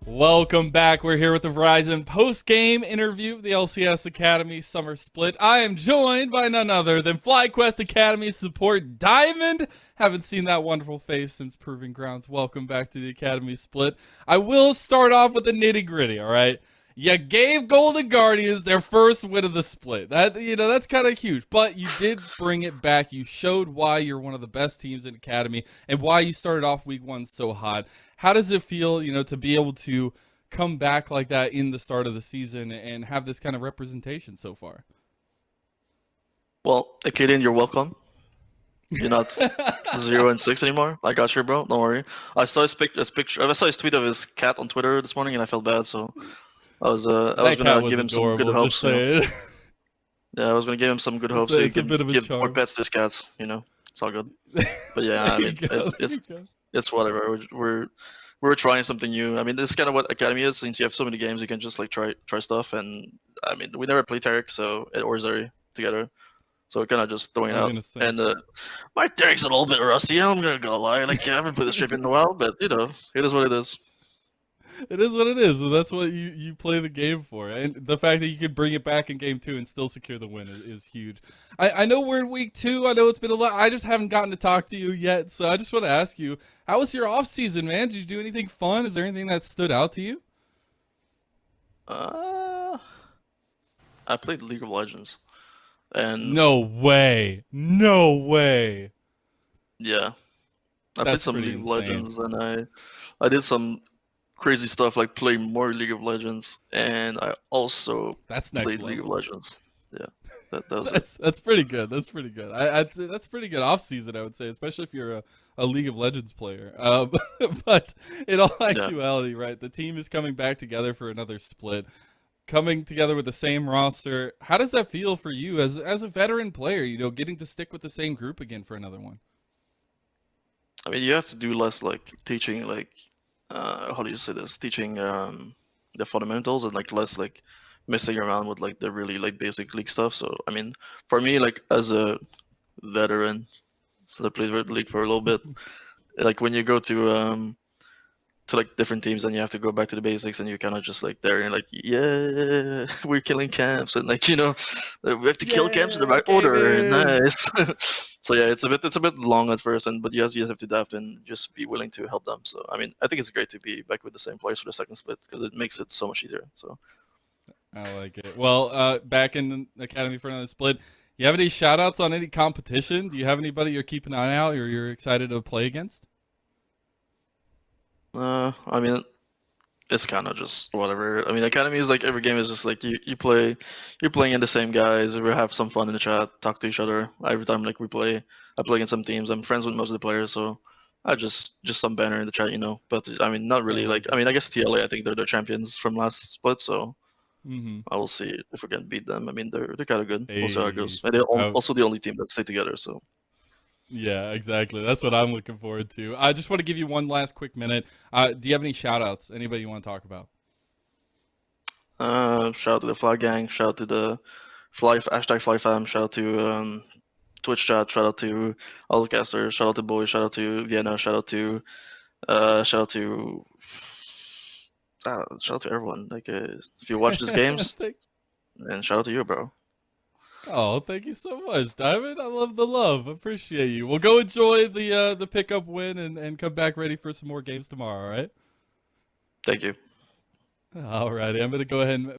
Welcome back. We're here with the Verizon post-game interview of the LCS Academy Summer Split. I am joined by none other than FlyQuest Academy support Diamond. Haven't seen that wonderful face since Proving Grounds. Welcome back to the Academy Split. I will start off with the nitty-gritty, all right? You gave Golden Guardians their first win of the split. That's kind of huge. But you did bring it back. You showed why you're one of the best teams in Academy and why you started off week one so hot. How does it feel, to be able to come back like that in the start of the season and have this kind of representation so far? Well, Acadian, you're welcome. You're not 0-6 anymore. I got you, bro. Don't worry. I saw his picture. I saw his tweet of his cat on Twitter this morning, and I felt bad. So I was That cat gonna was give him some good adorable, hopes. just saying. Yeah, I was gonna give him some good hopes so he It's a can bit of a give more charm. pets to his cats. It's all good. But yeah, I There you mean, go, there you go. it's whatever. We're trying something new. I mean, this is kind of what Academy is. Since you have so many games, you can just like try stuff. And I mean, we never played Tarek or Zeri together, so we're kind of just throwing I it was out. gonna say. And my Tarek's a little bit rusty. I'm gonna go lie. Like, I haven't played this champion in a while, but it is what it is. It is what it is, and that's what you play the game for. And the fact that you could bring it back in game 2 and still secure the win is huge. I know we're in week 2. I know it's been a lot. I just haven't gotten to talk to you yet, so I just want to ask you, how was your off season, man? Did you do anything fun? Is there anything that stood out to you? I played League of Legends, and No way. No way. yeah, I played That's some pretty League of insane. Legends, and I did some crazy stuff like play more League of Legends, and I also That's next played League of level. Legends. Yeah, that was it. That's pretty good. That's pretty good. That's pretty good off season, I would say, especially if you're a League of Legends player. But in all actuality, right, the team is coming back together for another split, coming together with the same roster. How does that feel for you as a veteran player? Getting to stick with the same group again for another one. I mean, you have to do less like teaching, like how do you say this? Teaching the fundamentals, and like less like messing around with like the really like basic league stuff. So I mean, for me, like as a veteran, so I played the league for a little bit. Like when you go to like different teams, and you have to go back to the basics, and you're kind of just like there and like, yeah, we're killing camps, and like we have to kill camps in the right order. Nice. So yeah, it's a bit long at first, but you just have to adapt and just be willing to help them. So I mean, I think it's great to be back with the same players for the second split because it makes it so much easier. So I like it. Well, back in the Academy for another split. You have any shout outs on any competition? Do you have anybody you're keeping an eye out or you're excited to play against? I mean, it's kind of just whatever. I mean, Academy is like every game is just like you're playing in the same guys. We have some fun in the chat, talk to each other every time like we play. I play against some teams. I'm friends with most of the players, so I just some banner in the chat, But I mean, not really. Like, I mean, I guess TLA, I think they're the champions from last split, so I will see if we can beat them. I mean, they're kind of good. We'll see how it goes. And they're also the only team that stay together, so. Yeah, exactly. That's what I'm looking forward to. I just want to give you one last quick minute. Do you have any shout outs? Anybody you want to talk about? Shout out to the Fly Gang. Shout out to the #FlyFam. Shout out to Twitch chat. Shout out to all the casters. Shout out to Boy. Shout out to Vienna. Shout out to shout out to shout out to everyone. Like if you watch these games, and shout out to you, bro. Oh, thank you so much, Diamond. I love the love. Appreciate you. We'll go enjoy the pickup win and come back ready for some more games tomorrow, all right? Thank you. All righty. I'm going to go ahead and